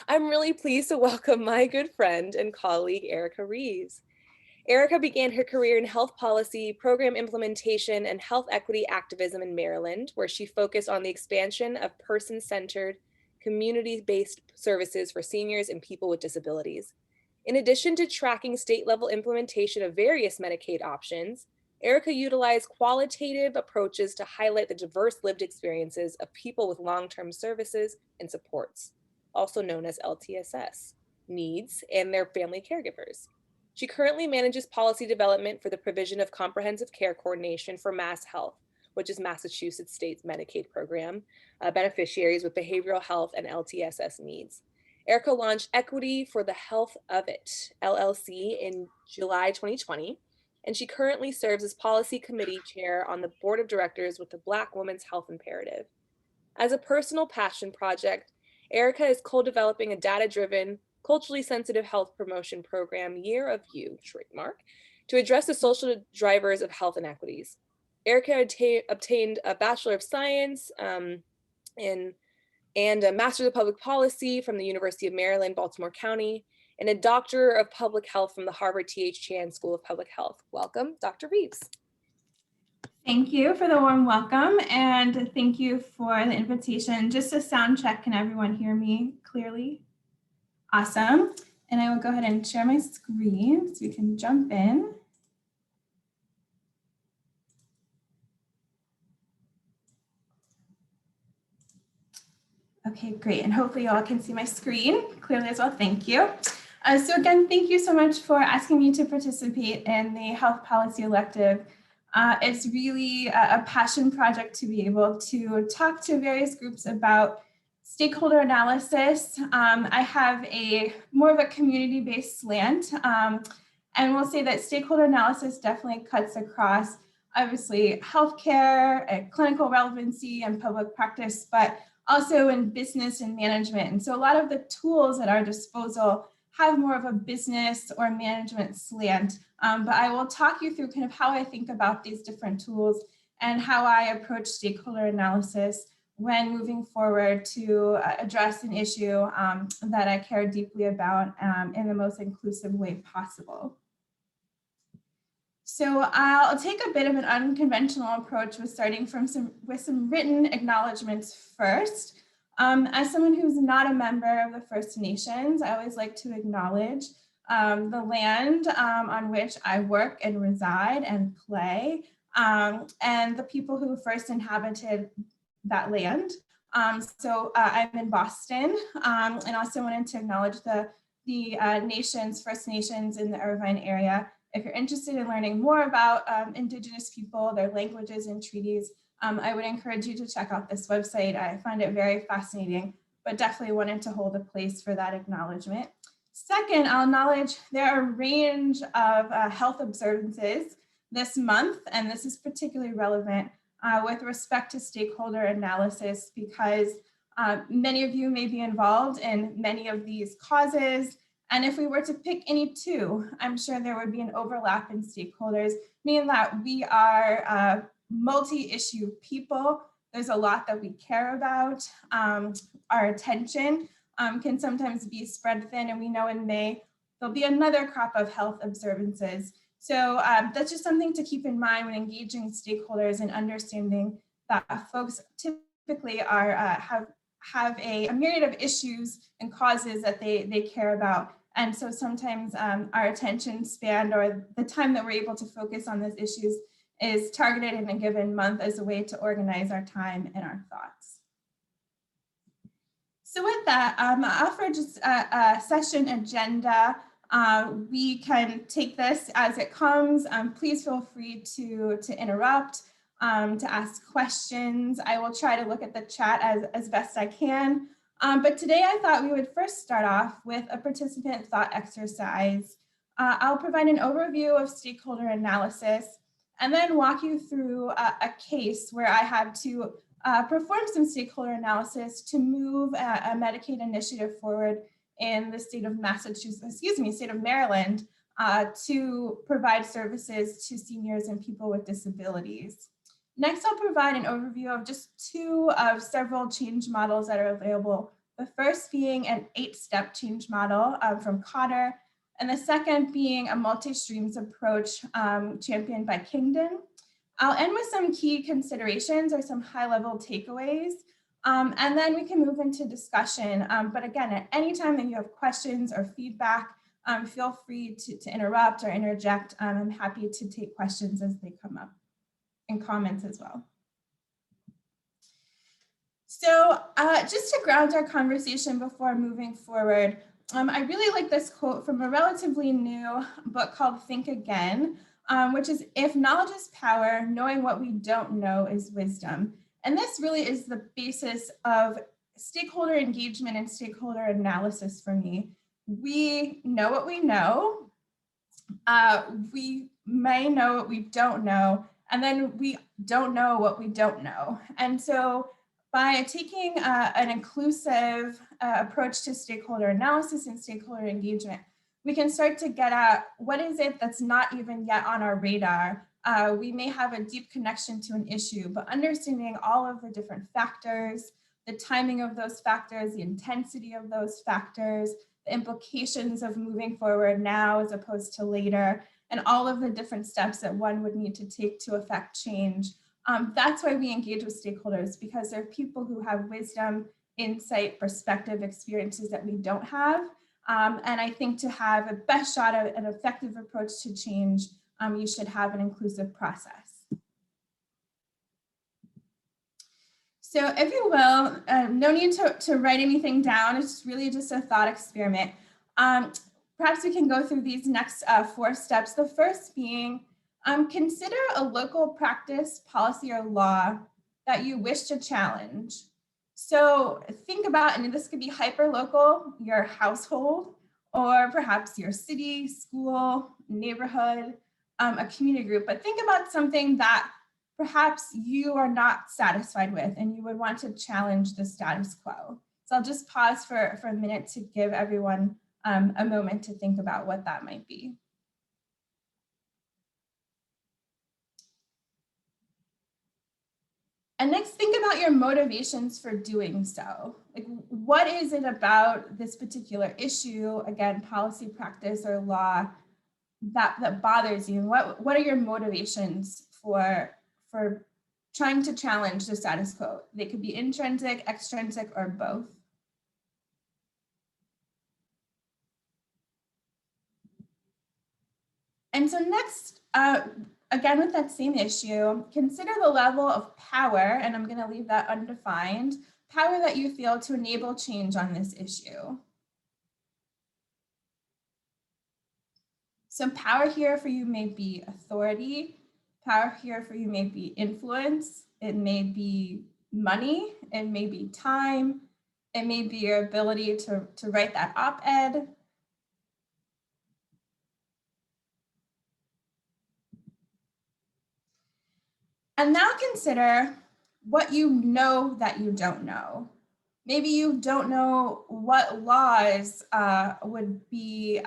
I'm really pleased to welcome my good friend and colleague, Erica Reaves. Erica began her career in health policy, program implementation, and health equity activism in Maryland, where she focused on the expansion of person-centered, community-based services for seniors and people with disabilities. In addition to tracking state-level implementation of various Medicaid options, Erica utilized qualitative approaches to highlight the diverse lived experiences of people with long-term services and supports, also known as LTSS, needs, and their family caregivers. She currently manages policy development for the provision of comprehensive care coordination for Mass Health, which is Massachusetts State's Medicaid program, beneficiaries with behavioral health and LTSS needs. Erica launched Equity for the Health of It, LLC, in July 2020, and she currently serves as policy committee chair on the board of directors with the Black Women's Health Imperative. As a personal passion project, Erica is co-developing a data-driven, culturally sensitive health promotion program, Year of You, trademark, to address the social drivers of health inequities. Erica obtained a Bachelor of Science and a Master of Public Policy from the University of Maryland, Baltimore County, and a Doctor of Public Health from the Harvard T.H. Chan School of Public Health. Welcome, Dr. Reaves. Thank you for the warm welcome, and thank you for the invitation. Just a sound check, can everyone hear me clearly? Awesome. And I will go ahead and share my screen so we can jump in. Okay, great. And hopefully you all can see my screen clearly as well. Thank you. So again, thank you so much for asking me to participate in the health policy elective. It's really a passion project to be able to talk to various groups about stakeholder analysis. I have more of a community-based slant, and we'll say that stakeholder analysis definitely cuts across, obviously, healthcare, clinical relevancy, and public practice, but also in business and management. And so a lot of the tools at our disposal have more of a business or management slant, but I will talk you through kind of how I think about these different tools and how I approach stakeholder analysis when moving forward to address an issue that I care deeply about in the most inclusive way possible. So I'll take a bit of an unconventional approach with starting with some written acknowledgements first. As someone who's not a member of the First Nations, I always like to acknowledge the land on which I work and reside and play, and the people who first inhabited that land. So I'm in Boston, and also wanted to acknowledge the First Nations in the Irvine area. If you're interested in learning more about Indigenous people, their languages and treaties, I would encourage you to check out this website. I find it very fascinating, but definitely wanted to hold a place for that acknowledgement. Second, I'll acknowledge there are a range of health observances this month, and this is particularly relevant with respect to stakeholder analysis because many of you may be involved in many of these causes. And if we were to pick any two, I'm sure there would be an overlap in stakeholders, meaning that we are multi-issue people. There's a lot that we care about. Our attention can sometimes be spread thin, and we know in May, there'll be another crop of health observances. So that's just something to keep in mind when engaging stakeholders and understanding that folks typically are have a myriad of issues and causes that they care about. And so sometimes our attention span or the time that we're able to focus on those issues is targeted in a given month as a way to organize our time and our thoughts. So with that, I'll offer just a session agenda. We can take this as it comes. Please feel free to interrupt, to ask questions. I will try to look at the chat as best I can. But today I thought we would first start off with a participant thought exercise. I'll provide an overview of stakeholder analysis and then walk you through a case where I had to perform some stakeholder analysis to move a Medicaid initiative forward in the state of state of Maryland to provide services to seniors and people with disabilities. Next, I'll provide an overview of just two of several change models that are available. The The first being an 8-step change model from Cotter, and the second being a multi-streams approach championed by Kingdon. I'll end with some key considerations or some high-level takeaways, and then we can move into discussion. But again, at any time that you have questions or feedback, feel free to interrupt or interject. I'm happy to take questions as they come up, and comments as well. So just to ground our conversation before moving forward, I really like this quote from a relatively new book called Think Again, which is, "If knowledge is power, knowing what we don't know is wisdom." And this really is the basis of stakeholder engagement and stakeholder analysis for me. We know what we know, we may know what we don't know, and then we don't know what we don't know. And so by taking an inclusive approach to stakeholder analysis and stakeholder engagement, we can start to get at what is it that's not even yet on our radar. We may have a deep connection to an issue, but understanding all of the different factors, the timing of those factors, the intensity of those factors, the implications of moving forward now as opposed to later, and all of the different steps that one would need to take to affect change. That's why we engage with stakeholders, because they're people who have wisdom, insight, perspective, experiences that we don't have. And I think to have a best shot at an effective approach to change, you should have an inclusive process. So if you will, no need to write anything down. It's really just a thought experiment. Perhaps we can go through these next 4 steps. The first being, consider a local practice, policy, or law that you wish to challenge. So think about, and this could be hyper-local, your household, or perhaps your city, school, neighborhood, a community group. But think about something that perhaps you are not satisfied with and you would want to challenge the status quo. So I'll just pause for a minute to give everyone a moment to think about what that might be. And next, think about your motivations for doing so. Like, what is it about this particular issue, again, policy, practice, or law, that bothers you? What are your motivations for trying to challenge the status quo? They could be intrinsic, extrinsic, or both. And so next, again, with that same issue, consider the level of power, and I'm going to leave that undefined, power that you feel to enable change on this issue. So power here for you may be authority. Power here for you may be influence. It may be money. It may be time. It may be your ability to write that op-ed. And now consider what you know that you don't know. Maybe you don't know what laws would be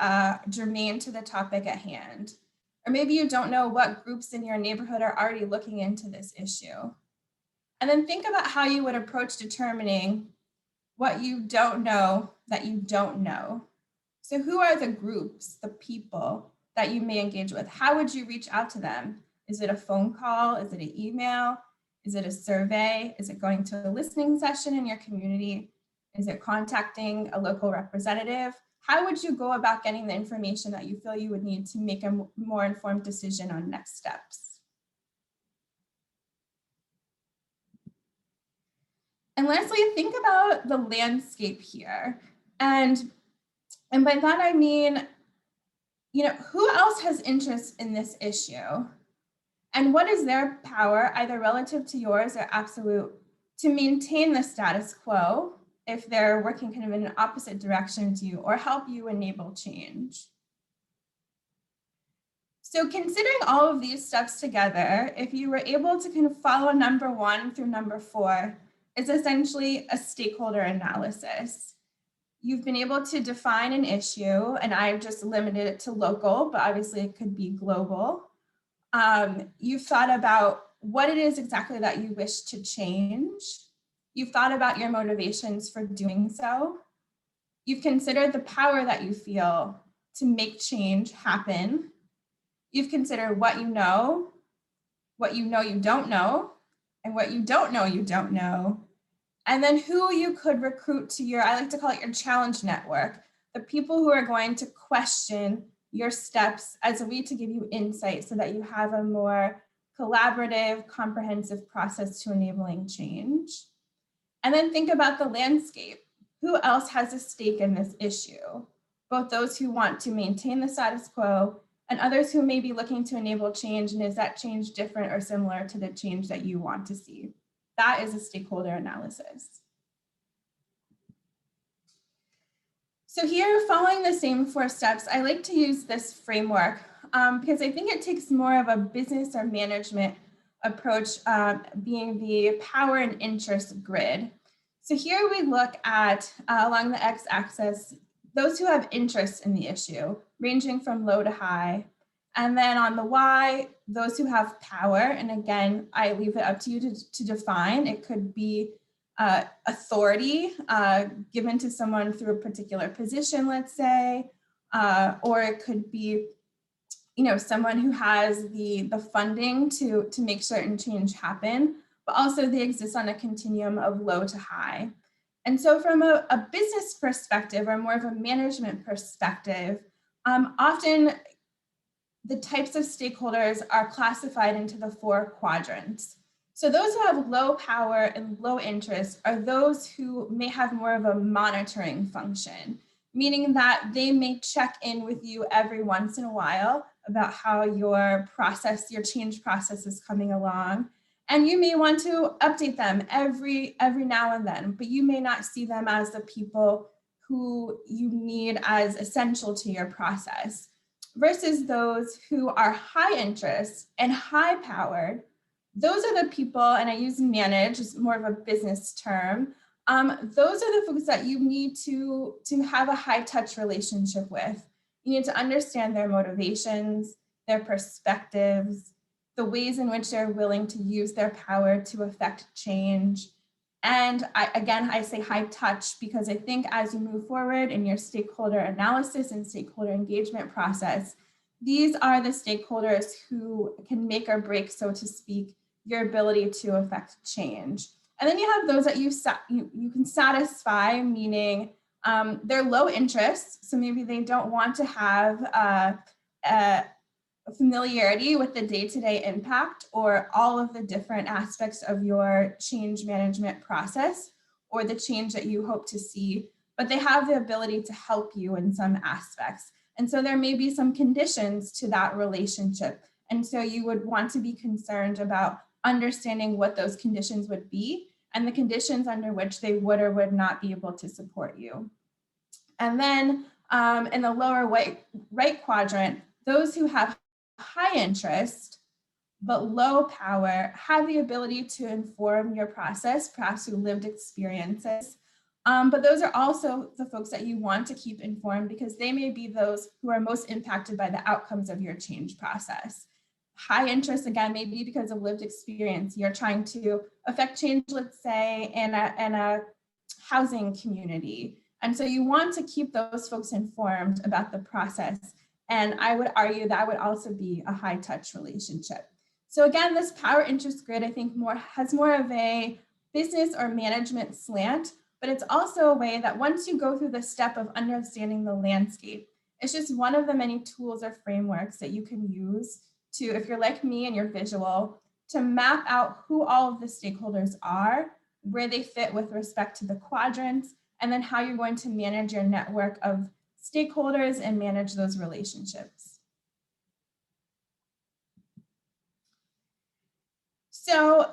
germane to the topic at hand. Or maybe you don't know what groups in your neighborhood are already looking into this issue. And then think about how you would approach determining what you don't know that you don't know. So who are the groups, the people that you may engage with? How would you reach out to them? Is it a phone call? Is it an email? Is it a survey? Is it going to a listening session in your community? Is it contacting a local representative? How would you go about getting the information that you feel you would need to make a more informed decision on next steps? And lastly, think about the landscape here. And by that I mean, who else has interest in this issue? And what is their power, either relative to yours or absolute, to maintain the status quo if they're working kind of in an opposite direction to you, or help you enable change? So considering all of these steps together, if you were able to kind of follow number 1 through number 4, it's essentially a stakeholder analysis. You've been able to define an issue, and I've just limited it to local, but obviously it could be global. You've thought about what it is exactly that you wish to change. You've thought about your motivations for doing so. You've considered the power that you feel to make change happen. You've considered what you know you don't know, and what you don't know you don't know. And then who you could recruit to your, I like to call it your challenge network, the people who are going to question your steps as a way to give you insight so that you have a more collaborative, comprehensive process to enabling change. And then think about the landscape. Who else has a stake in this issue? Both those who want to maintain the status quo and others who may be looking to enable change, and is that change different or similar to the change that you want to see? That is a stakeholder analysis. So here, following the same 4 steps, I like to use this framework because I think it takes more of a business or management approach, being the power and interest grid. So here we look at, along the x-axis, those who have interest in the issue, ranging from low to high. And then on the y, those who have power. And again, I leave it up to you to define. It could be authority given to someone through a particular position, let's say, or it could be, someone who has the funding to make certain change happen, but also they exist on a continuum of low to high. And so from a business perspective or more of a management perspective, often the types of stakeholders are classified into the 4 quadrants. So those who have low power and low interest are those who may have more of a monitoring function, meaning that they may check in with you every once in a while about how your change process is coming along. And you may want to update them every now and then, but you may not see them as the people who you need as essential to your process, versus those who are high interest and high powered. Those are the people, and I use manage as more of a business term. Those are the folks that you need to have a high touch relationship with. You need to understand their motivations, their perspectives, the ways in which they're willing to use their power to affect change. And I say high touch because I think as you move forward in your stakeholder analysis and stakeholder engagement process, these are the stakeholders who can make or break, so to speak, your ability to affect change. And then you have those that you can satisfy, meaning they're low interest. So maybe they don't want to have a familiarity with the day-to-day impact or all of the different aspects of your change management process or the change that you hope to see, but they have the ability to help you in some aspects. And so there may be some conditions to that relationship. And so you would want to be concerned about understanding what those conditions would be and the conditions under which they would or would not be able to support you. And then in the lower right quadrant, those who have high interest but low power have the ability to inform your process, perhaps through lived experiences. But those are also the folks that you want to keep informed because they may be those who are most impacted by the outcomes of your change process. High interest, again, maybe because of lived experience. You're trying to affect change, let's say, in a housing community. And so you want to keep those folks informed about the process. And I would argue that would also be a high touch relationship. So again, this power interest grid, I think has more of a business or management slant, but it's also a way that once you go through the step of understanding the landscape, it's just one of the many tools or frameworks that you can use to, if you're like me and you're visual, to map out who all of the stakeholders are, where they fit with respect to the quadrants, and then how you're going to manage your network of stakeholders and manage those relationships. So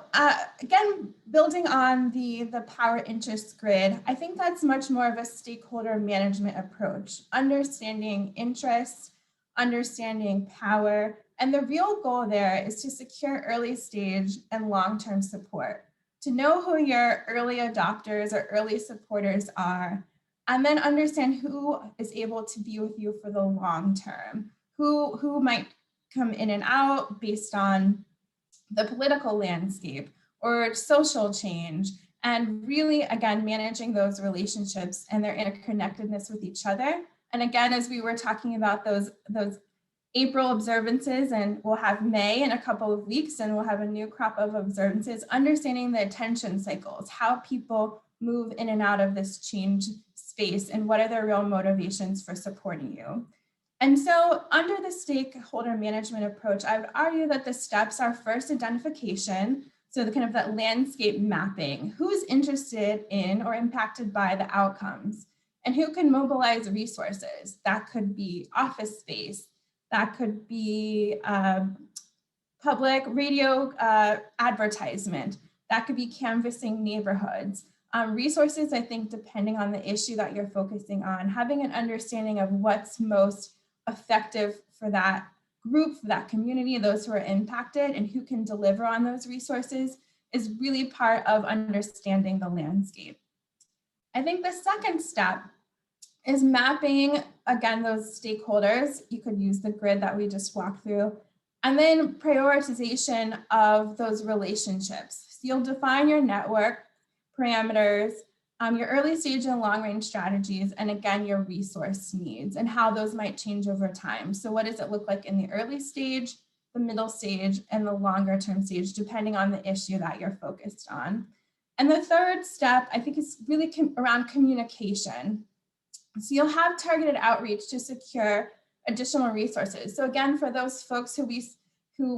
again, building on the power interest grid, I think that's much more of a stakeholder management approach, understanding interests, understanding power, and the real goal there is to secure early stage and long-term support, to know who your early adopters or early supporters are, and then understand who is able to be with you for the long term, who might come in and out based on the political landscape or social change, and really, again, managing those relationships and their interconnectedness with each other. And again, as we were talking about those April observances, and we'll have May in a couple of weeks, and we'll have a new crop of observances, understanding the attention cycles, how people move in and out of this change space, and what are their real motivations for supporting you. And so under the stakeholder management approach, I would argue that the steps are first identification, so the kind of that landscape mapping, who's interested in or impacted by the outcomes, and who can mobilize resources. That could be office space, that could be public radio advertisement, that could be canvassing neighborhoods. Resources, I think, depending on the issue that you're focusing on, having an understanding of what's most effective for that group, for that community, those who are impacted, and who can deliver on those resources is really part of understanding the landscape. I think the second step is mapping, again, those stakeholders. You could use the grid that we just walked through, and then prioritization of those relationships. So you'll define your network parameters, your early stage and long range strategies, and again, your resource needs and how those might change over time. So what does it look like in the early stage, the middle stage, and the longer term stage, depending on the issue that you're focused on. And the third step, I think, is really around communication. So you'll have targeted outreach to secure additional resources. So again, for those folks who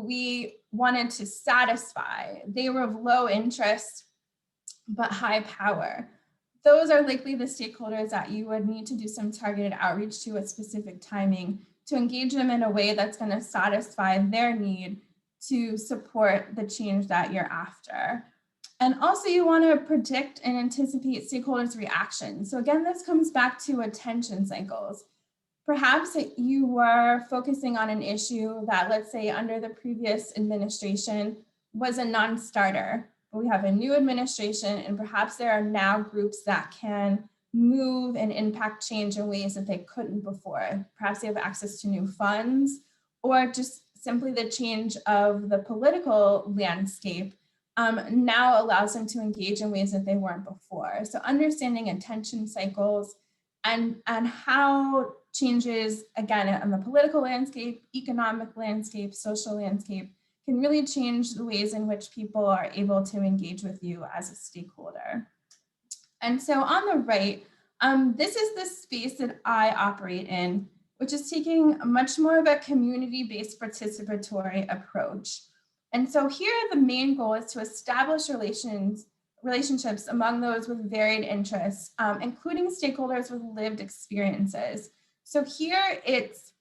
we wanted to satisfy, they were of low interest but high power. Those are likely the stakeholders that you would need to do some targeted outreach to at specific timing to engage them in a way that's going to satisfy their need to support the change that you're after. And also you want to predict and anticipate stakeholders' reactions. So again, this comes back to attention cycles. Perhaps you were focusing on an issue that, let's say, under the previous administration was a non-starter. We have a new administration, and perhaps there are now groups that can move and impact change in ways that they couldn't before. Perhaps they have access to new funds, or just simply the change of the political landscape now allows them to engage in ways that they weren't before. So understanding attention cycles and how changes, again, on the political landscape, economic landscape, social landscape, can really change the ways in which people are able to engage with you as a stakeholder. And so on the right, this is the space that I operate in, which is taking much more of a community-based participatory approach. And so here the main goal is to establish relationships among those with varied interests, including stakeholders with lived experiences. So here it's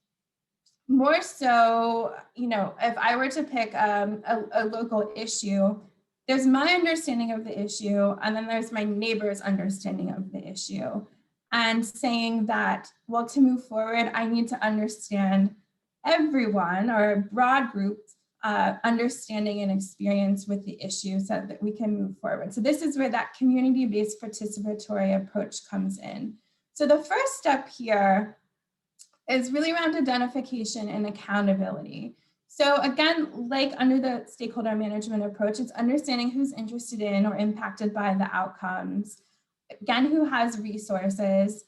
more so, if I were to pick a local issue, there's my understanding of the issue, and then there's my neighbor's understanding of the issue. And saying that, well, to move forward, I need to understand everyone or a broad group understanding and experience with the issue so that we can move forward. So this is where that community-based participatory approach comes in. So the first step here is really around identification and accountability. So again, like under the stakeholder management approach, it's understanding who's interested in or impacted by the outcomes, again, who has resources,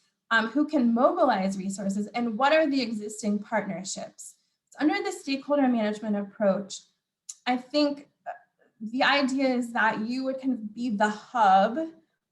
who can mobilize resources, and what are the existing partnerships. So under the stakeholder management approach, I think the idea is that you would kind of be the hub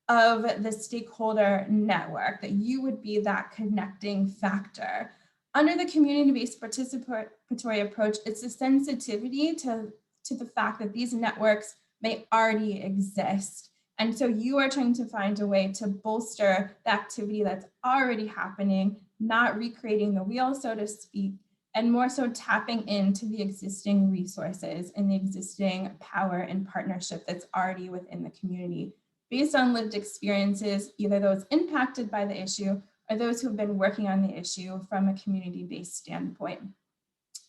of the stakeholder network, that you would be that connecting factor. Under the community-based participatory approach, it's a sensitivity to the fact that these networks may already exist. And so you are trying to find a way to bolster the activity that's already happening, not recreating the wheel, so to speak, and more so tapping into the existing resources and the existing power and partnership that's already within the community, based on lived experiences, either those impacted by the issue or those who have been working on the issue from a community-based standpoint.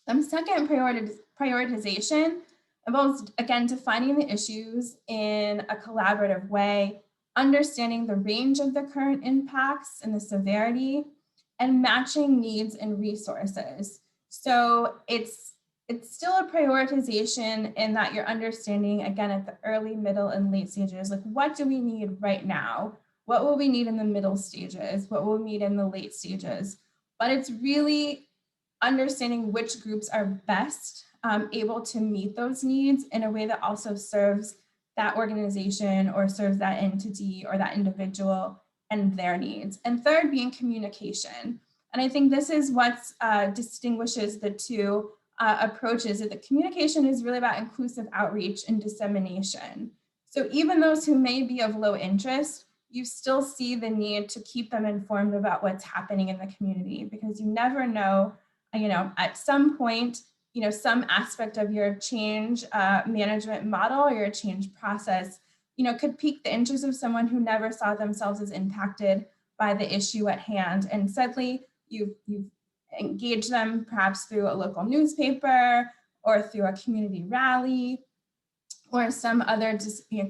Second, prioritization involves, again, defining the issues in a collaborative way, understanding the range of the current impacts and the severity, and matching needs and resources. So it's it's still a prioritization in that you're understanding, again, at the early, middle, and late stages, like what do we need right now? What will we need in the middle stages? What will we need in the late stages? But it's really understanding which groups are best able to meet those needs in a way that also serves that organization or serves that entity or that individual and their needs. And third being communication. And I think this is what distinguishes the two approaches, that the communication is really about inclusive outreach and dissemination. So even those who may be of low interest, you still see the need to keep them informed about what's happening in the community, because you never know, at some point, some aspect of your change management model or your change process, could pique the interest of someone who never saw themselves as impacted by the issue at hand. And suddenly you've engage them perhaps through a local newspaper or through a community rally or some other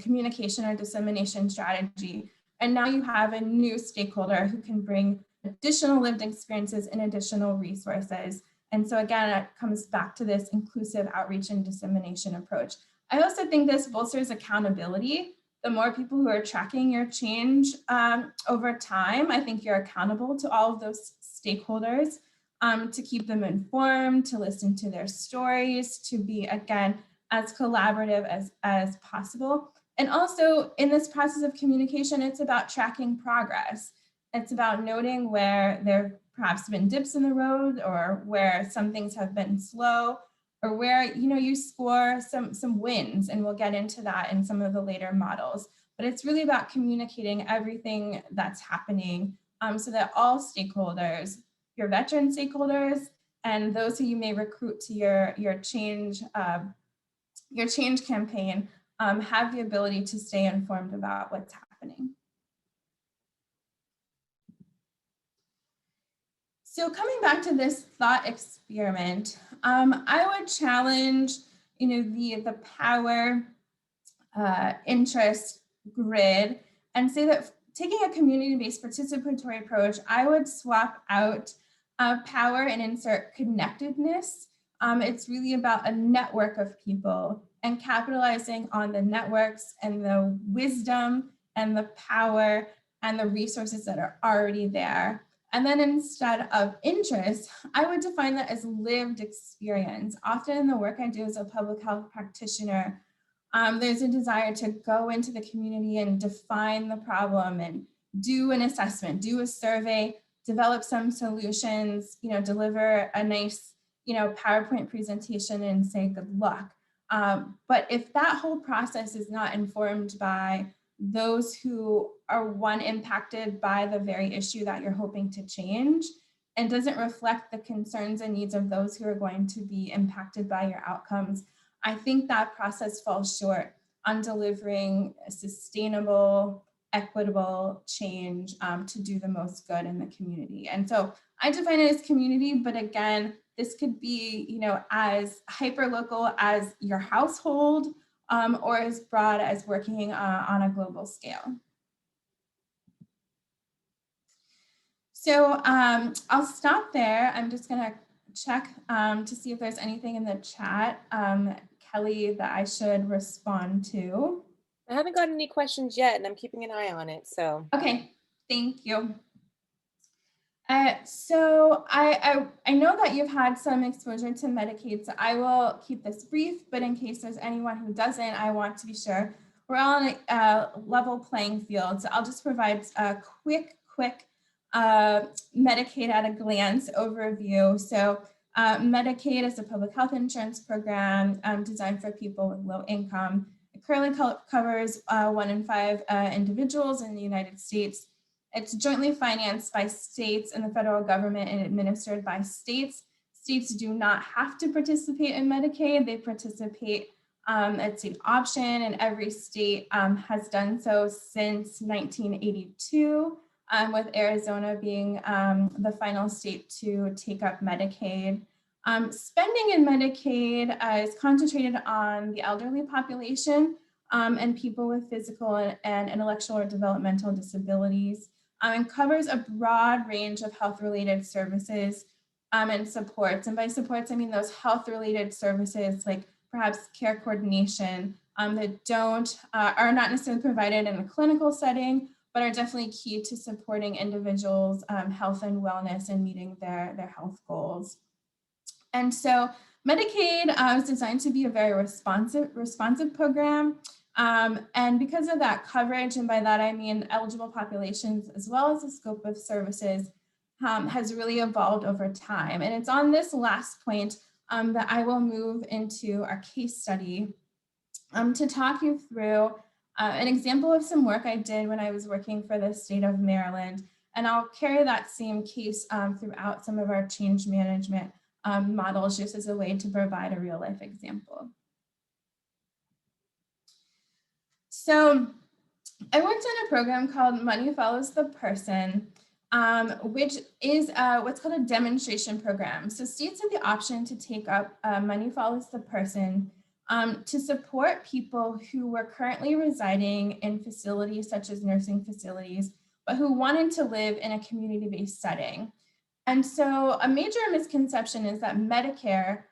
communication or dissemination strategy. And now you have a new stakeholder who can bring additional lived experiences and additional resources. And so again, it comes back to this inclusive outreach and dissemination approach. I also think this bolsters accountability. The more people who are tracking your change over time, I think you're accountable to all of those stakeholders, to keep them informed, to listen to their stories, to be, again, as collaborative as possible. And also in this process of communication, it's about tracking progress. It's about noting where there have perhaps been dips in the road, or where some things have been slow, or where you score some wins, and we'll get into that in some of the later models. But it's really about communicating everything that's happening so that all stakeholders, your veteran stakeholders, and those who you may recruit to your change campaign have the ability to stay informed about what's happening. So coming back to this thought experiment, I would challenge, the power interest grid, and say that taking a community-based participatory approach, I would swap out power and insert connectedness. It's really about a network of people and capitalizing on the networks and the wisdom and the power and the resources that are already there. And then instead of interest, I would define that as lived experience. Often in the work I do as a public health practitioner, there's a desire to go into the community and define the problem and do an assessment, do a survey, develop some solutions, deliver a nice, PowerPoint presentation and say good luck. But if that whole process is not informed by those who are impacted by the very issue that you're hoping to change, and doesn't reflect the concerns and needs of those who are going to be impacted by your outcomes, I think that process falls short on delivering a sustainable, equitable change to do the most good in the community. And so I define it as community, but again, this could be, as hyper-local as your household, or as broad as working on a global scale. So I'll stop there. I'm just gonna check to see if there's anything in the chat, Kelly, that I should respond to. I haven't gotten any questions yet, and I'm keeping an eye on it, so. Okay, thank you. So I know that you've had some exposure to Medicaid, so I will keep this brief, but in case there's anyone who doesn't, I want to be sure we're all on a level playing field. So I'll just provide a quick Medicaid at a glance overview. So Medicaid is a public health insurance program designed for people with low income. It currently covers 1 in 5 individuals in the United States. It's jointly financed by states and the federal government and administered by states. States do not have to participate in Medicaid. They participate at state option, and every state has done so since 1982, with Arizona being the final state to take up Medicaid. Spending in Medicaid is concentrated on the elderly population and people with physical and intellectual or developmental disabilities. And covers a broad range of health-related services, and supports. And by supports, I mean those health-related services like perhaps care coordination that are not necessarily provided in a clinical setting, but are definitely key to supporting individuals' health and wellness and meeting their health goals. And so Medicaid is designed to be a very responsive program. And because of that coverage, and by that I mean eligible populations as well as the scope of services, has really evolved over time. And it's on this last point that I will move into our case study to talk you through an example of some work I did when I was working for the state of Maryland. And I'll carry that same case throughout some of our change management models, just as a way to provide a real life example. So I worked on a program called Money Follows the Person, which is what's called a demonstration program. So states have the option to take up Money Follows the Person to support people who were currently residing in facilities such as nursing facilities, but who wanted to live in a community-based setting. And so a major misconception is that Medicare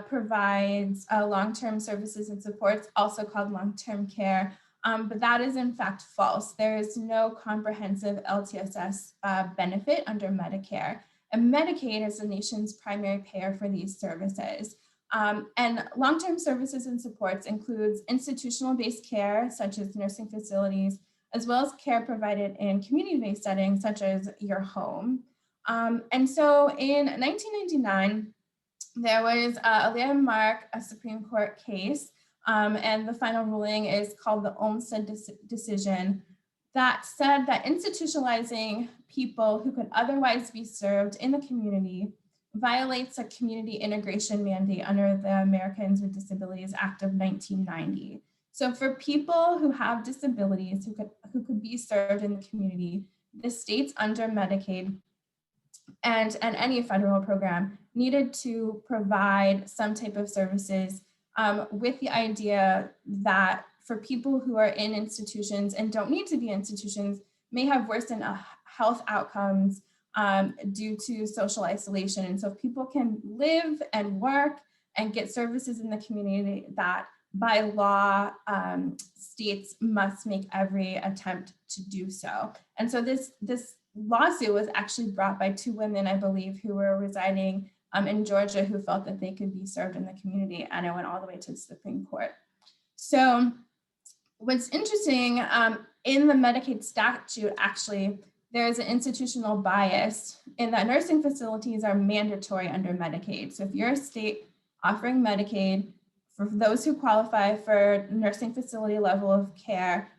provides long-term services and supports, also called long-term care, but that is in fact false. There is no comprehensive LTSS benefit under Medicare, and Medicaid is the nation's primary payer for these services. And long-term services and supports includes institutional-based care, such as nursing facilities, as well as care provided in community-based settings, such as your home. And so in 1999, there was a landmark Supreme Court case, and the final ruling is called the Olmstead decision, that said that institutionalizing people who could otherwise be served in the community violates a community integration mandate under the Americans with Disabilities Act of 1990. So for people who have disabilities who could be served in the community, the states under Medicaid and any federal program needed to provide some type of services with the idea that for people who are in institutions and don't need to be institutions, may have worsened health outcomes due to social isolation. And so people can live and work and get services in the community, that by law, states must make every attempt to do so. And so this lawsuit was actually brought by two women, I believe, who were residing in Georgia, who felt that they could be served in the community, and it went all the way to the Supreme Court. So what's interesting, in the Medicaid statute, actually, there's an institutional bias in that nursing facilities are mandatory under Medicaid. So if you're a state offering Medicaid, for those who qualify for nursing facility level of care,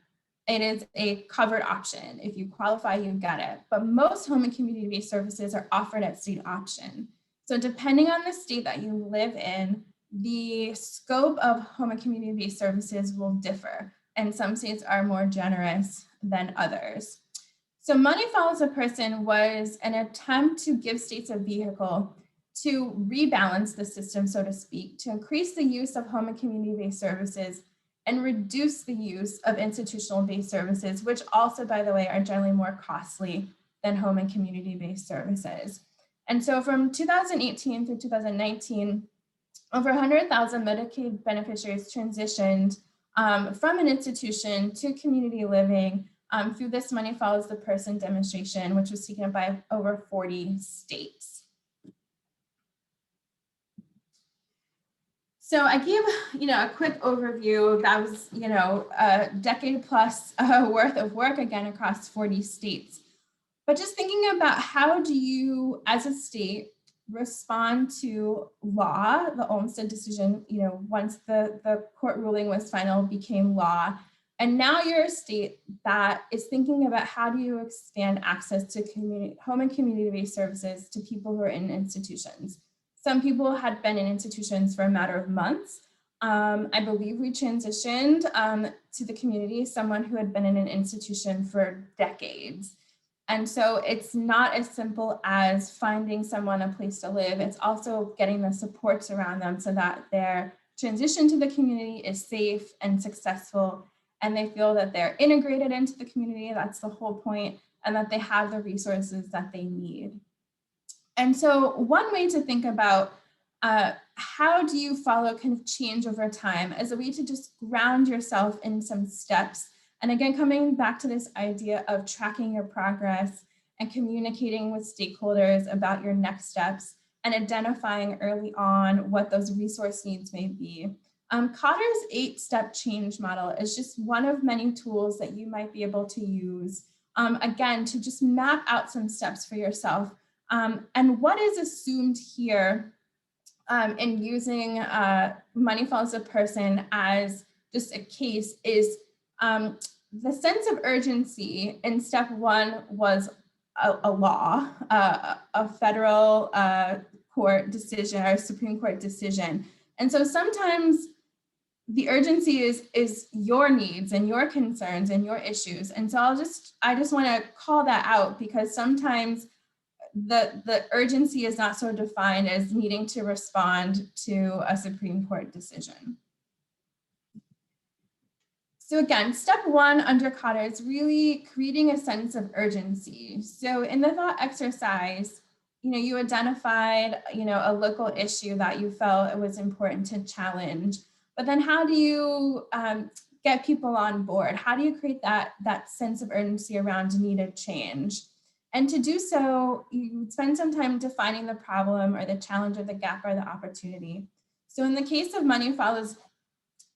it is a covered option. If you qualify, you get it. But most home and community-based services are offered at state option. So depending on the state that you live in, the scope of home and community-based services will differ, and some states are more generous than others. So Money Follows the Person was an attempt to give states a vehicle to rebalance the system, so to speak, to increase the use of home and community-based services and reduce the use of institutional-based services, which also, by the way, are generally more costly than home and community-based services. And so from 2018 through 2019, over 100,000 Medicaid beneficiaries transitioned from an institution to community living through this Money Follows the Person demonstration, which was taken up by over 40 states. So I gave, a quick overview. That was, a decade plus worth of work, again, across 40 states. But just thinking about how do you, as a state, respond to law, the Olmstead decision, once the court ruling was final, became law. And now you're a state that is thinking about how do you expand access to home and community-based services to people who are in institutions. Some people had been in institutions for a matter of months. I believe we transitioned to the community, someone who had been in an institution for decades. And so it's not as simple as finding someone a place to live. It's also getting the supports around them so that their transition to the community is safe and successful, and they feel that they're integrated into the community. That's the whole point, and that they have the resources that they need. And so one way to think about how do you follow kind of change over time as a way to just ground yourself in some steps. And again, coming back to this idea of tracking your progress and communicating with stakeholders about your next steps and identifying early on what those resource needs may be. Cotter's 8-step change model is just one of many tools that you might be able to use, again, to just map out some steps for yourself. And what is assumed here in using money follows the person as just a case is the sense of urgency in step 1 was a law, a federal court decision or Supreme Court decision. And so sometimes the urgency is your needs and your concerns and your issues. And so I just want to call that out, because sometimes the urgency is not so defined as needing to respond to a Supreme Court decision. So again, step 1 under Cotter is really creating a sense of urgency. So in the thought exercise, you identified, a local issue that you felt it was important to challenge. But then how do you get people on board? How do you create that sense of urgency around needed change? And to do so, you spend some time defining the problem or the challenge or the gap or the opportunity. So in the case of money follows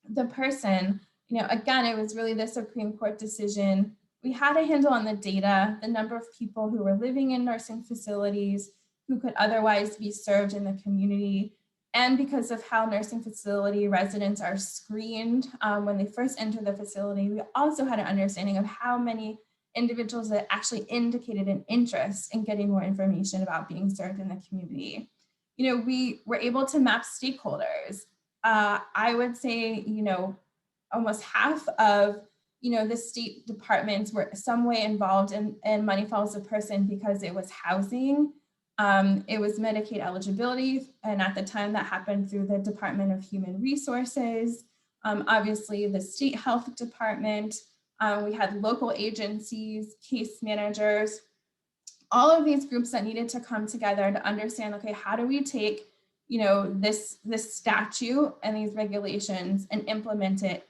the person, again, it was really the Supreme Court decision. We had a handle on the data, the number of people who were living in nursing facilities, who could otherwise be served in the community. And because of how nursing facility residents are screened when they first enter the facility, we also had an understanding of how many individuals that actually indicated an interest in getting more information about being served in the community. We were able to map stakeholders. I would say, almost half of, the state departments were some way involved in Money Follows the Person, because it was housing, it was Medicaid eligibility, and at the time that happened through the Department of Human Resources, obviously the state health department, we had local agencies, case managers, all of these groups that needed to come together to understand, okay, how do we take, this statute and these regulations and implement it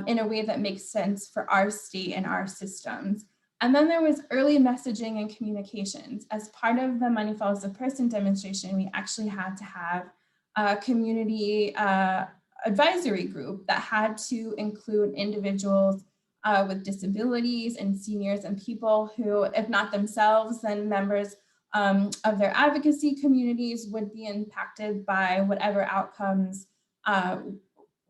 in a way that makes sense for our state and our systems. And then there was early messaging and communications. As part of the Money Follows the Person demonstration, we actually had to have a community advisory group that had to include individuals with disabilities and seniors and people who, if not themselves, then members of their advocacy communities would be impacted by whatever outcomes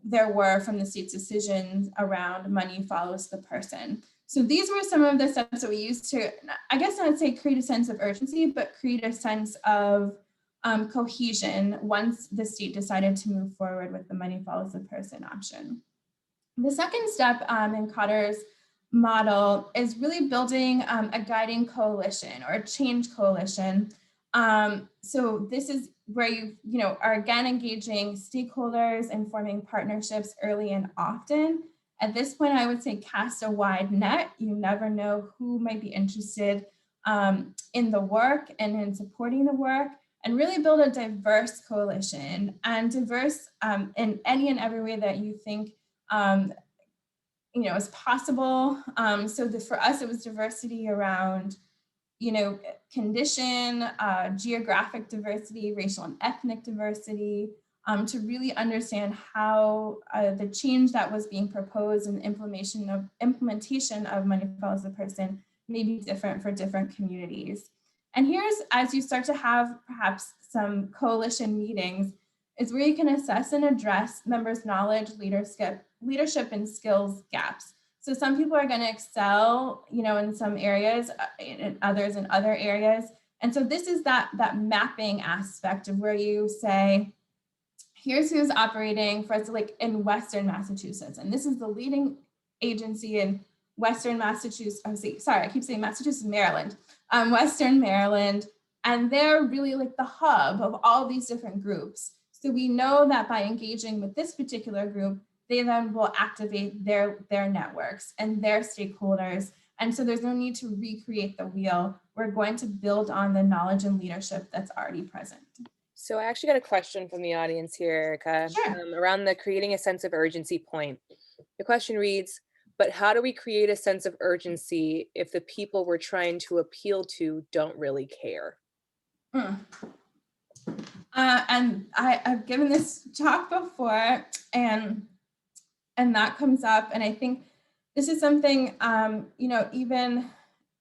there were from the state's decisions around Money Follows the Person. So these were some of the steps that we used to, I guess I would say, create a sense of urgency, but create a sense of cohesion once the state decided to move forward with the Money Follows the Person option. The second step in Cotter's model is really building a guiding coalition or a change coalition. So this is where you are again engaging stakeholders and forming partnerships early and often. At this point, I would say cast a wide net. You never know who might be interested in the work and in supporting the work, and really build a diverse coalition, and diverse in any and every way that you think is possible. So for us, it was diversity around, condition, geographic diversity, racial and ethnic diversity, to really understand how the change that was being proposed and implementation of Money Follows the Person may be different for different communities. And here's, as you start to have perhaps some coalition meetings, is where you can assess and address members' knowledge, leadership and skills gaps. So some people are going to excel, in some areas, and others in other areas. And so this is that mapping aspect of where you say, here's who's operating for us, like in Western Massachusetts, and this is the leading agency in Western Massachusetts. I keep saying Massachusetts, Maryland, Western Maryland, and they're really like the hub of all these different groups. So we know that by engaging with this particular group, they then will activate their networks and their stakeholders And so there's no need to recreate the wheel. We're going to build on the knowledge and leadership that's already present. So I actually got a question from the audience here, Erica, Sure. around the creating a sense of urgency point. The question reads, but how do we create a sense of urgency if the people we're trying to appeal to don't really care? Mm. And I've given this talk before, and that comes up, and I think this is something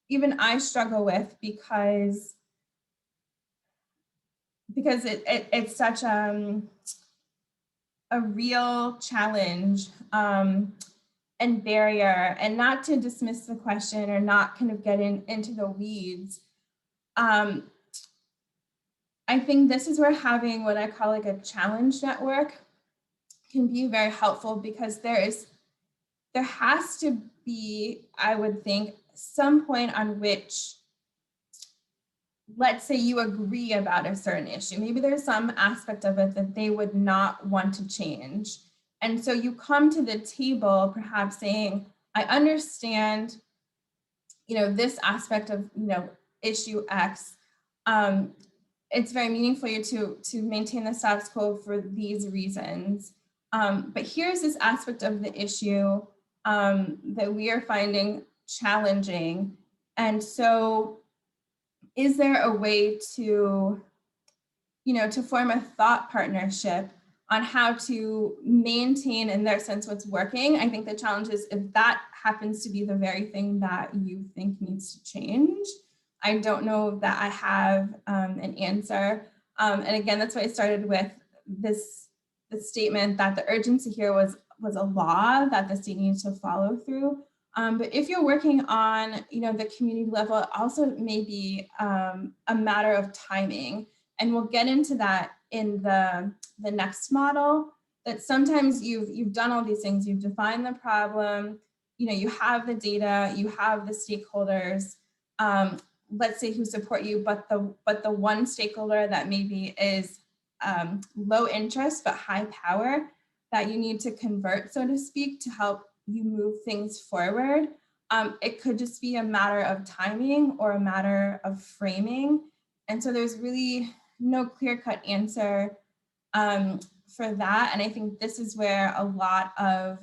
even I struggle with because it's such a real challenge and barrier, and not to dismiss the question or not kind of get into the weeds. I think this is where having what I call like a challenge network can be very helpful, because there has to be, I would think, some point on which, let's say you agree about a certain issue. Maybe there's some aspect of it that they would not want to change. And so you come to the table perhaps saying, I understand, this aspect of, issue X. It's very meaningful to maintain the status quo for these reasons. But here's this aspect of the issue that we are finding challenging. And so is there a way to, to form a thought partnership on how to maintain, in their sense, what's working? I think the challenge is if that happens to be the very thing that you think needs to change. I don't know that I have an answer. And again, that's why I started with this statement that the urgency here was a law that the state needs to follow through. But if you're working on, the community level, it also may be a matter of timing. And we'll get into that in the next model, that sometimes you've done all these things, you've defined the problem, you have the data, you have the stakeholders, let's say, who support you, but the one stakeholder that maybe is low interest but high power that you need to convert, so to speak, to help you move things forward. It could just be a matter of timing or a matter of framing. And so there's really no clear-cut answer for that. And I think this is where a lot of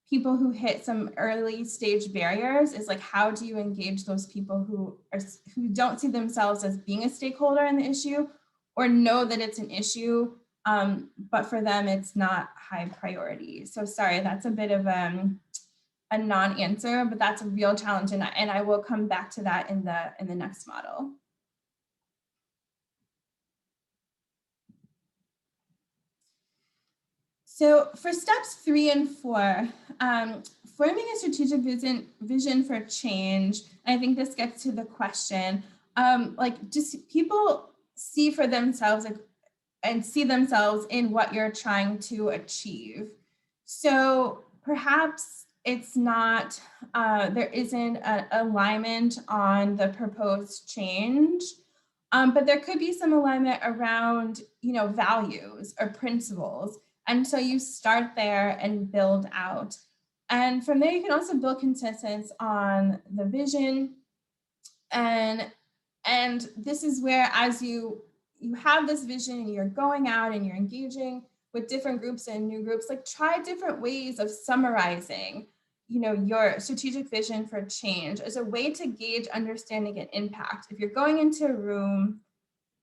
people who hit some early stage barriers is like, how do you engage those people who don't see themselves as being a stakeholder in the issue, or know that it's an issue, but for them it's not high priority. So sorry, that's a bit of a non-answer, but that's a real challenge, and I will come back to that in the next model. So for steps 3 and 4, forming a strategic vision for change, I think this gets to the question, just people see for themselves and see themselves in what you're trying to achieve. So perhaps it's not, there isn't an alignment on the proposed change, but there could be some alignment around, values or principles. And so you start there and build out. And from there, you can also build consensus on the vision. And this is where, as you have this vision and you're going out and you're engaging with different groups and new groups, like try different ways of summarizing, your strategic vision for change as a way to gauge understanding and impact. If you're going into a room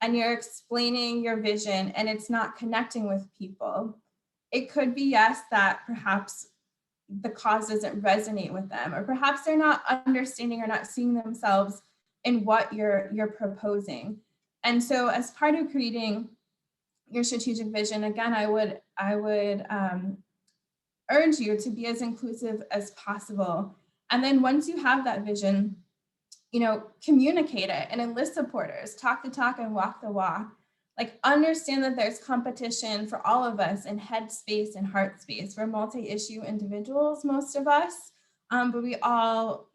and you're explaining your vision and it's not connecting with people, it could be, yes, that perhaps the cause doesn't resonate with them, or perhaps they're not understanding or not seeing themselves in what you're proposing. And so as part of creating your strategic vision, again, I would urge you to be as inclusive as possible. And then once you have that vision, communicate it and enlist supporters, talk the talk and walk the walk. Like, understand that there's competition for all of us in head space and heart space. We're multi-issue individuals, most of us, but we all,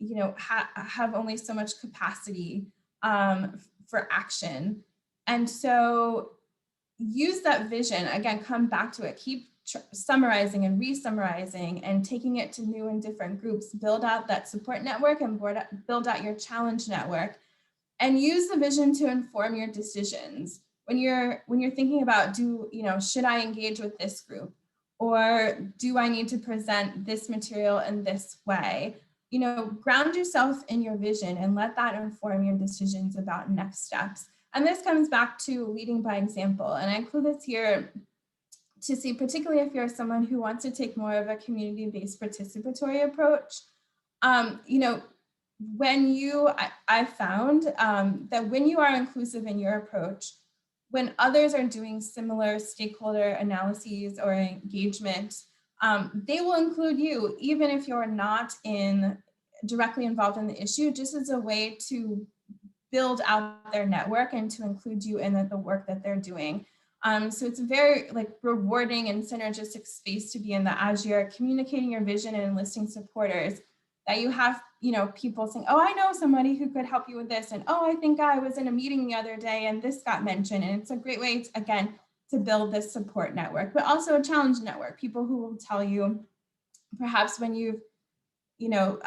have only so much capacity for action. And so use that vision, again, come back to it, keep summarizing and re-summarizing and taking it to new and different groups, build out that support network and build out your challenge network, and use the vision to inform your decisions. When you're thinking about, should I engage with this group, or do I need to present this material in this way? Ground yourself in your vision and let that inform your decisions about next steps. And this comes back to leading by example. And I include this here to see, particularly if you're someone who wants to take more of a community-based participatory approach. I found that when you are inclusive in your approach, when others are doing similar stakeholder analyses or engagement, they will include you, even if you're not directly involved in the issue, just as a way to build out their network and to include you in the work that they're doing. So it's a very rewarding and synergistic space to be in, that as you're communicating your vision and enlisting supporters, that you have people saying, oh, I know somebody who could help you with this, and oh, I think I was in a meeting the other day and this got mentioned. And it's a great way to build this support network, but also a challenge network, people who will tell you perhaps when you've moved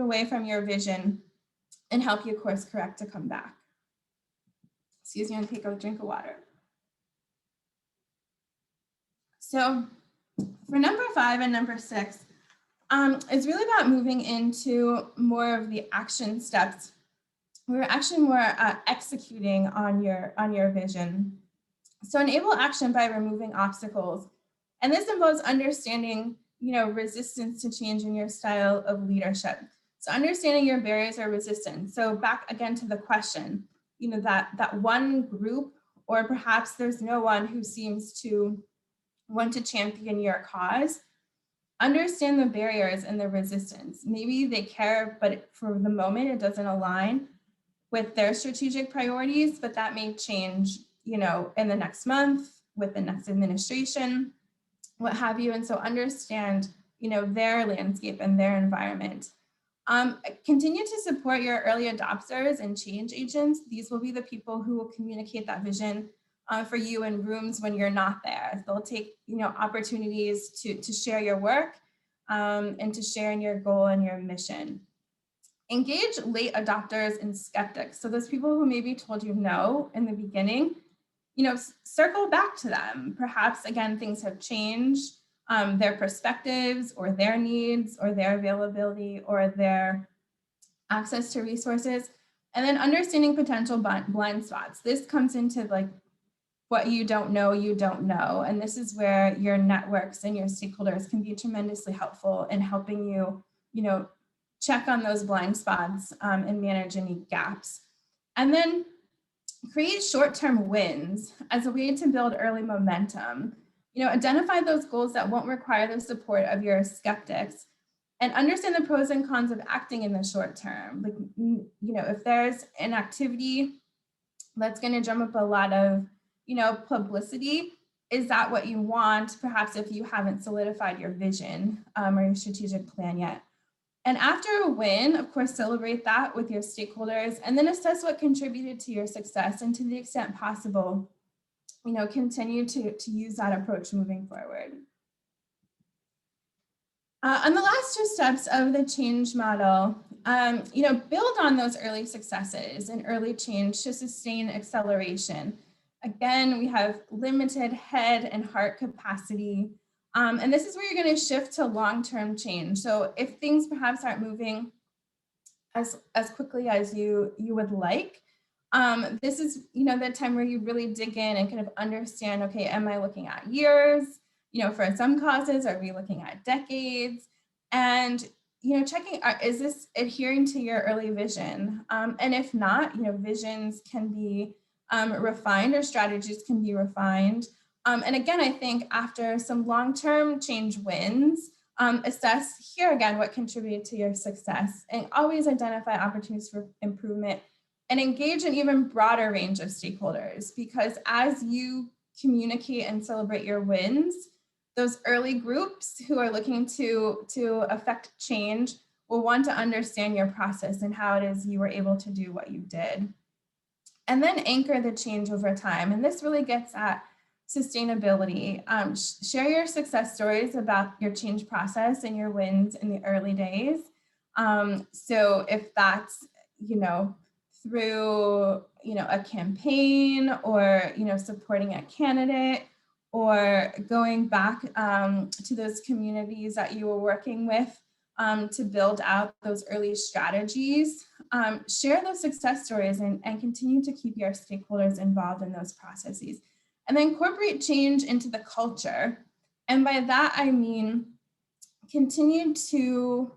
away from your vision, and help you course correct to come back. Excuse me, I'm gonna take a drink of water. So for number 5 and number 6, it's really about moving into more of the action steps. We're actually more executing on your vision. So enable action by removing obstacles. And this involves understanding, resistance to change in your style of leadership. So understanding your barriers or resistance. So back again to the question, that one group, or perhaps there's no one who seems to want to champion your cause. Understand the barriers and the resistance. Maybe they care, but for the moment it doesn't align with their strategic priorities, but that may change, in the next month, with the next administration, what have you. And so understand, their landscape and their environment. Continue to support your early adopters and change agents. These will be the people who will communicate that vision for you in rooms when you're not there. They'll take, opportunities to share your work and to share in your goal and your mission. Engage late adopters and skeptics. So those people who maybe told you no in the beginning, circle back to them. Perhaps, again, things have changed. Their perspectives or their needs or their availability or their access to resources. And then understanding potential blind spots. This comes into what you don't know. And this is where your networks and your stakeholders can be tremendously helpful in helping you, check on those blind spots and manage any gaps. And then create short-term wins as a way to build early momentum. Identify those goals that won't require the support of your skeptics, and understand the pros and cons of acting in the short term. If there's an activity that's going to drum up a lot of, publicity, is that what you want? Perhaps if you haven't solidified your vision or your strategic plan yet. And after a win, of course, celebrate that with your stakeholders, and then assess what contributed to your success, and to the extent possible, continue to use that approach moving forward. On the last 2 steps of the change model, build on those early successes and early change to sustain acceleration. Again, we have limited head and heart capacity. And this is where you're going to shift to long-term change. So if things perhaps aren't moving as quickly as you would like, this is, the time where you really dig in and kind of understand, okay, am I looking at years? For some causes, are we looking at decades? And, checking, is this adhering to your early vision? And if not, visions can be refined, or strategies can be refined. And again, I think after some long-term change wins, assess here again what contributed to your success, and always identify opportunities for improvement, and engage an even broader range of stakeholders, because as you communicate and celebrate your wins, those early groups who are looking to affect change will want to understand your process and how it is you were able to do what you did. And then anchor the change over time. And this really gets at sustainability. Share your success stories about your change process and your wins in the early days. So if that's, through, a campaign, or, supporting a candidate, or going back to those communities that you were working with to build out those early strategies, share those success stories and continue to keep your stakeholders involved in those processes. And then incorporate change into the culture. And by that, I mean, continue to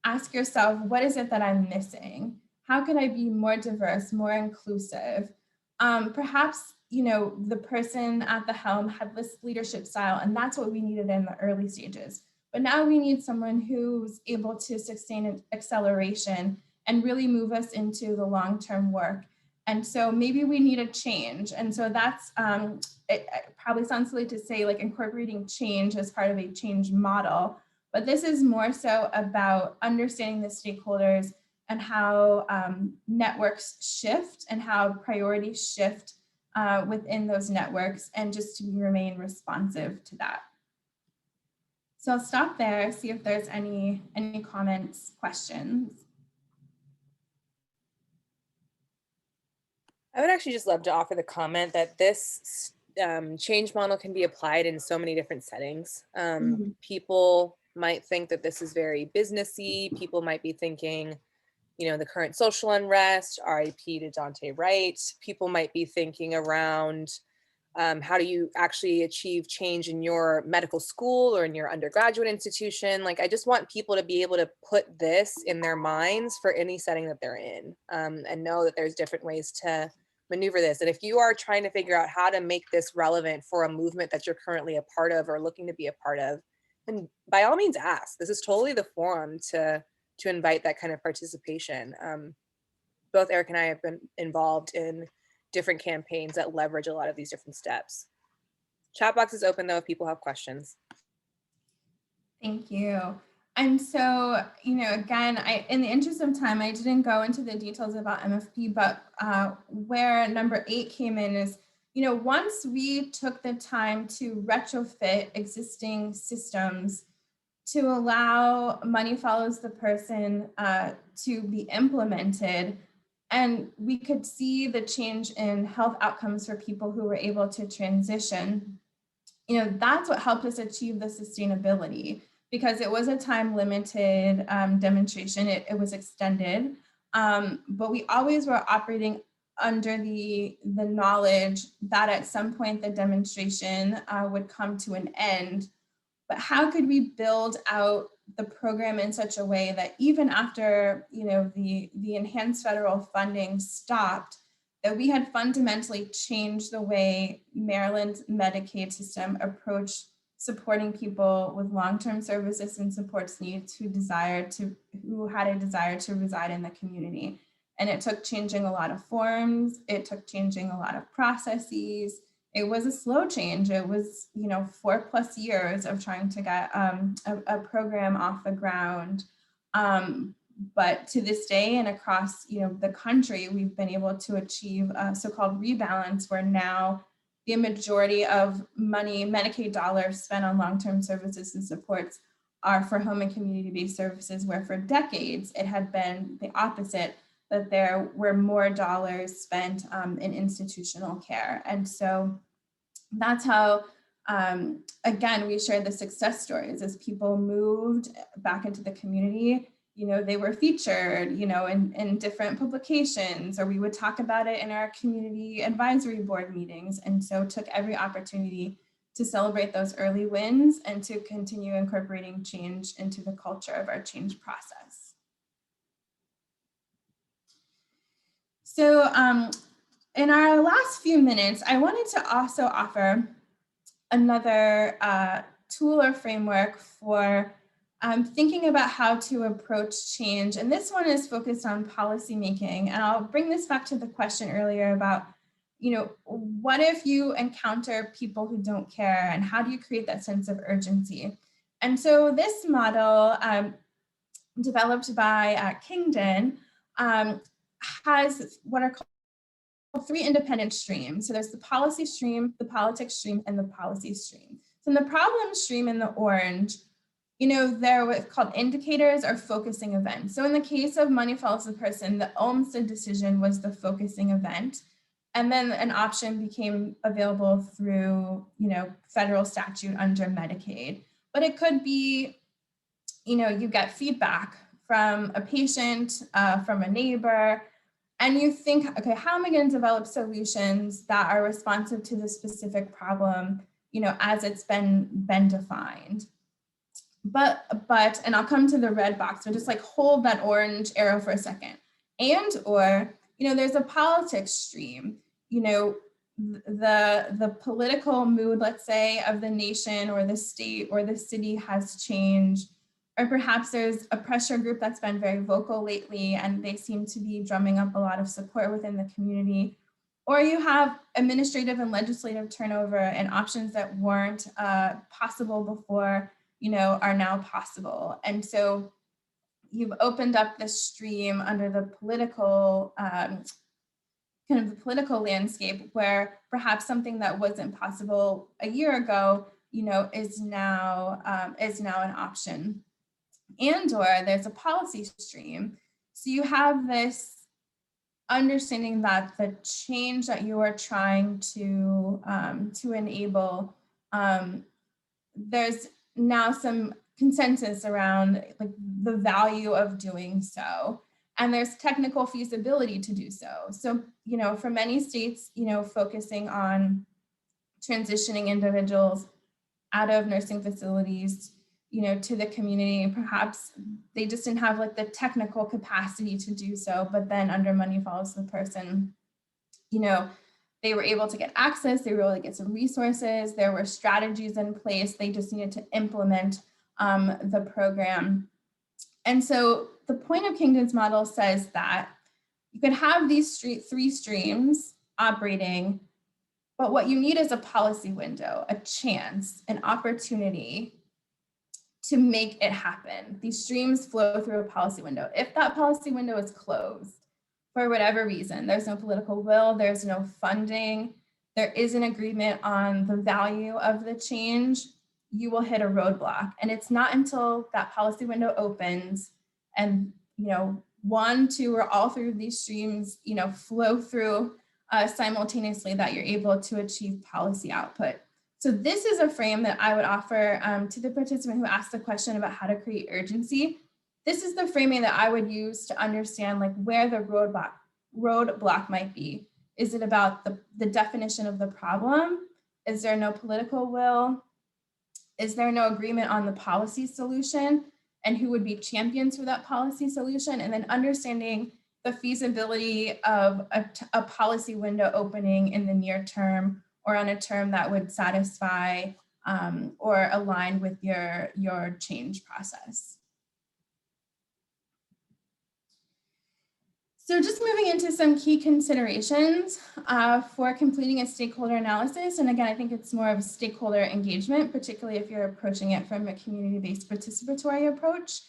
ask yourself, what is it that I'm missing? How can I be more diverse, more inclusive? Perhaps, the person at the helm had this leadership style, and that's what we needed in the early stages. But now we need someone who's able to sustain an acceleration and really move us into the long-term work. And so maybe we need a change. And so that's, it probably sounds silly to say like incorporating change as part of a change model, but this is more so about understanding the stakeholders and how networks shift and how priorities shift within those networks, and just to remain responsive to that. So I'll stop there, see if there's any comments, questions. I would actually just love to offer the comment that this change model can be applied in so many different settings. People might think that this is very businessy. People might be thinking, the current social unrest, RIP to Dante Wright. People might be thinking around how do you actually achieve change in your medical school or in your undergraduate institution. Like, I just want people to be able to put this in their minds for any setting that they're in, and know that there's different ways to maneuver this. And if you are trying to figure out how to make this relevant for a movement that you're currently a part of or looking to be a part of, then by all means ask. This is totally the forum to invite that kind of participation. Both Eric and I have been involved in different campaigns that leverage a lot of these different steps. Chat box is open though if people have questions. Thank you. And so, again, in the interest of time, I didn't go into the details about MFP, but where number 8 came in is, once we took the time to retrofit existing systems to allow money follows the person to be implemented, and we could see the change in health outcomes for people who were able to transition, that's what helped us achieve the sustainability, because it was a time limited demonstration. It was extended, but we always were operating under the knowledge that at some point the demonstration would come to an end. But how could we build out the program in such a way that even after the enhanced federal funding stopped, that we had fundamentally changed the way Maryland's Medicaid system approached supporting people with long-term services and supports needs who had a desire to reside in the community. And it took changing a lot of forms. It took changing a lot of processes. It was a slow change. It was, 4+ years of trying to get a program off the ground. But to this day and across, the country, we've been able to achieve a so-called rebalance, where now the majority of money, Medicaid dollars spent on long-term services and supports are for home and community-based services, where for decades it had been the opposite, that there were more dollars spent in institutional care. And so that's how, again, we shared the success stories as people moved back into the community. They were featured, in different publications, or we would talk about it in our community advisory board meetings. And so took every opportunity to celebrate those early wins and to continue incorporating change into the culture of our change process. So in our last few minutes, I wanted to also offer another tool or framework for thinking about how to approach change. And this one is focused on policymaking. And I'll bring this back to the question earlier about, what if you encounter people who don't care, and how do you create that sense of urgency? And so this model, developed by Kingdon, has what are three independent streams. So there's the policy stream, the politics stream, and the policy stream. So in the problem stream in the orange, they're what's called indicators or focusing events. So in the case of Money Follows the Person, the Olmsted decision was the focusing event. And then an option became available through, federal statute under Medicaid. But it could be, you get feedback from a patient, from a neighbor, and you think, okay, how am I going to develop solutions that are responsive to the specific problem, as it's been defined. But, and I'll come to the red box, so just like hold that orange arrow for a second. Or, there's a politics stream, the political mood, let's say, of the nation or the state or the city has changed. Or perhaps there's a pressure group that's been very vocal lately and they seem to be drumming up a lot of support within the community. Or you have administrative and legislative turnover and options that weren't possible before, are now possible. And so you've opened up this stream under the political, kind of the political landscape where perhaps something that wasn't possible a year ago, is now an option. Or there's a policy stream. So you have this understanding that the change that you are trying to enable, there's now some consensus around like the value of doing so. And there's technical feasibility to do so. So, for many states, focusing on transitioning individuals out of nursing facilities, to the community, perhaps they just didn't have like the technical capacity to do so, but then under Money Follows the Person, they were able to get access, they were able to get some resources, there were strategies in place, they just needed to implement the program. And so the point of Kingdom's model says that you could have these three streams operating, but what you need is a policy window, a chance, an opportunity to make it happen. These streams flow through a policy window. If that policy window is closed for whatever reason, there's no political will, there's no funding, there is an agreement on the value of the change, you will hit a roadblock. And it's not until that policy window opens and, one, two, or all three of these streams, flow through simultaneously that you're able to achieve policy output. So this is a frame that I would offer to the participant who asked the question about how to create urgency. This is the framing that I would use to understand like where the roadblock might be. Is it about the definition of the problem? Is there no political will? Is there no agreement on the policy solution? And who would be champions for that policy solution? And then understanding the feasibility of a policy window opening in the near term or on a term that would satisfy or align with your change process. So just moving into some key considerations for completing a stakeholder analysis. And again, I think it's more of stakeholder engagement, particularly if you're approaching it from a community-based participatory approach,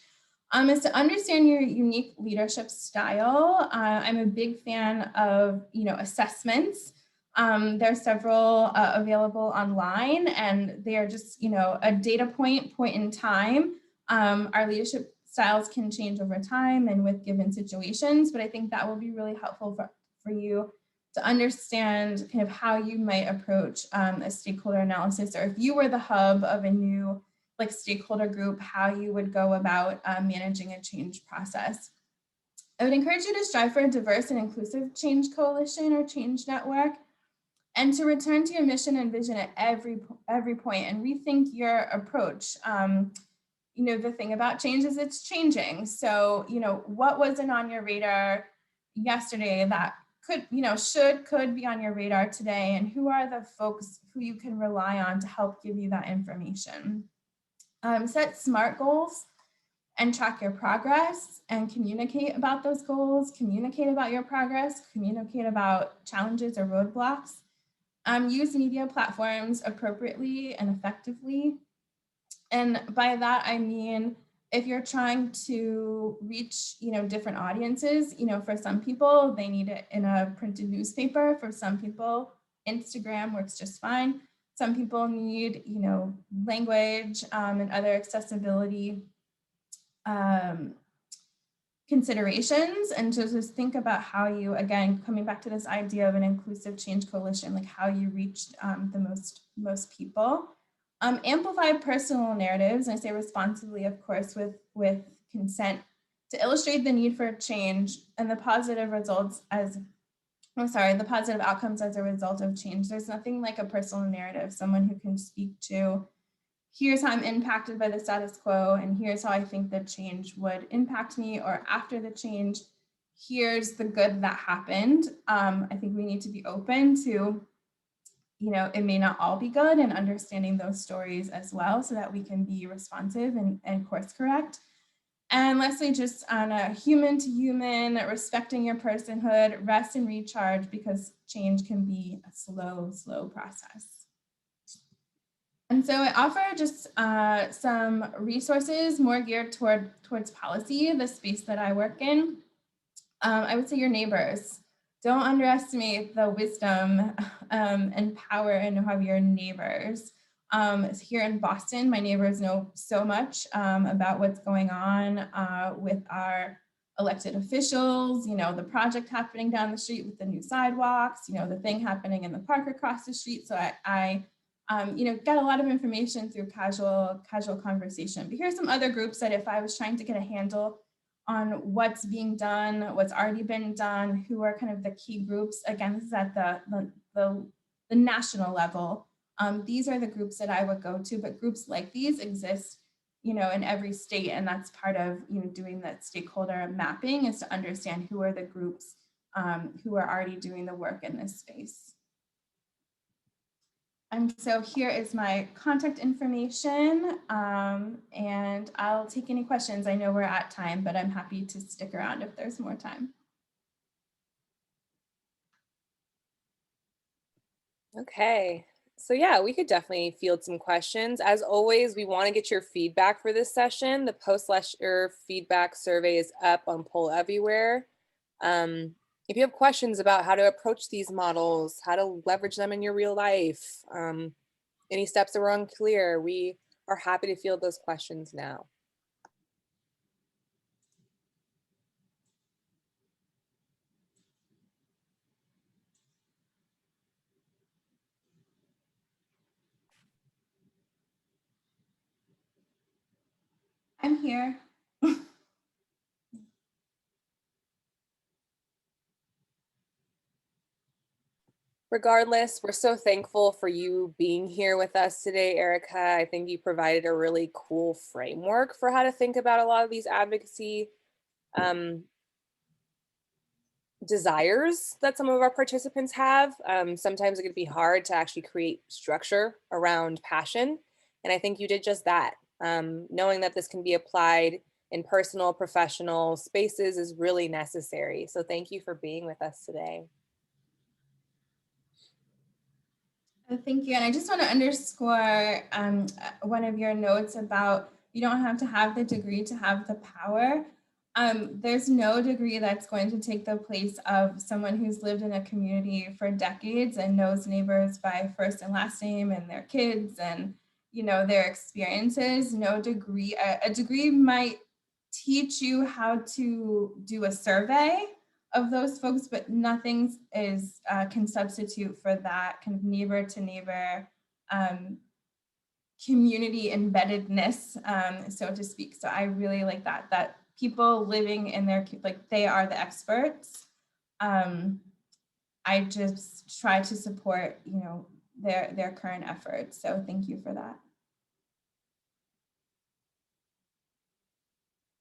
is to understand your unique leadership style. I'm a big fan of, assessments. There are several available online, and they are just, a data point in time. Our leadership styles can change over time and with given situations, but I think that will be really helpful for you to understand kind of how you might approach a stakeholder analysis, or if you were the hub of a new stakeholder group, how you would go about managing a change process. I would encourage you to strive for a diverse and inclusive change coalition or change network, and to return to your mission and vision at every point and rethink your approach. The thing about change is it's changing. So, what wasn't on your radar yesterday that could be on your radar today, and who are the folks who you can rely on to help give you that information. Set SMART goals and track your progress and communicate about those goals, communicate about your progress, communicate about challenges or roadblocks. Use media platforms appropriately and effectively. And by that, I mean if you're trying to reach, different audiences, for some people, they need it in a printed newspaper. For some people, Instagram works just fine. Some people need, language and other accessibility considerations, and to just think about how you, again, coming back to this idea of an inclusive change coalition, like how you reach the most people. Amplify personal narratives, and I say responsibly, of course, with consent, to illustrate the need for change and the positive results the positive outcomes as a result of change. There's nothing like a personal narrative, someone who can speak to, here's how I'm impacted by the status quo, and here's how I think that change would impact me, or after the change, here's the good that happened. I think we need to be open to, it may not all be good, and understanding those stories as well, so that we can be responsive and course correct. And lastly, just on a human to human, respecting your personhood, rest and recharge, because change can be a slow process. And so I offer just some resources more geared towards policy, the space that I work in. I would say your neighbors. Don't underestimate the wisdom and power of your neighbors. Here in Boston, my neighbors know so much about what's going on with our elected officials, the project happening down the street with the new sidewalks, the thing happening in the park across the street. So I got a lot of information through casual conversation. But here's some other groups that if I was trying to get a handle on what's being done, what's already been done, who are kind of the key groups. Again, this is at the national level. These are the groups that I would go to, but groups like these exist, in every state, and that's part of doing that stakeholder mapping, is to understand who are the groups who are already doing the work in this space. And so here is my contact information, and I'll take any questions. I know we're at time, but I'm happy to stick around if there's more time. Okay, so yeah, we could definitely field some questions. As always, we want to get your feedback for this session. The post-lecture feedback survey is up on Poll Everywhere. If you have questions about how to approach these models, how to leverage them in your real life, any steps that were unclear, we are happy to field those questions now. I'm here. Regardless, we're so thankful for you being here with us today, Erica. I think you provided a really cool framework for how to think about a lot of these advocacy desires that some of our participants have. Sometimes it can be hard to actually create structure around passion. And I think you did just that. Knowing that this can be applied in personal, professional spaces is really necessary. So thank you for being with us today. Thank you. And I just want to underscore one of your notes about you don't have to have the degree to have the power. There's no degree that's going to take the place of someone who's lived in a community for decades and knows neighbors by first and last name and their kids and their experiences. No degree, a degree might teach you how to do a survey of those folks, but nothing can substitute for that kind of neighbor to neighbor community embeddedness, so to speak. So I really like that people living in their, like, they are the experts. I just try to support, their current efforts. So thank you for that.